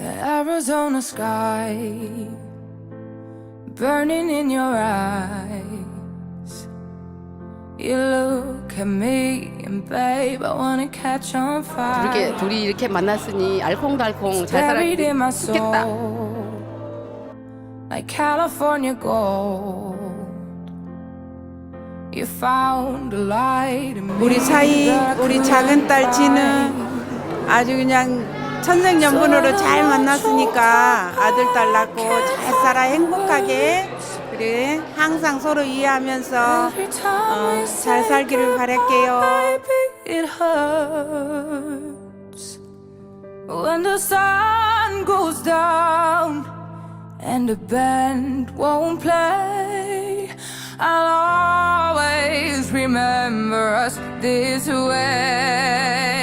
Arizona sky burning in your eyes. You look at me and babe, I wanna catch on fire. 이렇게 둘이 이렇게 만났으니 알콩달콩 잘 Buried in my 살았겠다. soul, like California gold. You found a light in me. 우리 사이, 우리 작은 딸 지는 아주 그냥 천생연분으로 잘 만났으니까 아들 딸 낳고 잘 살아 행복하게. 그래, 항상 서로 이해하면서 잘 살기를 바랄게요. It hurts when the sun goes down and the band won't play. I'll always remember us this way.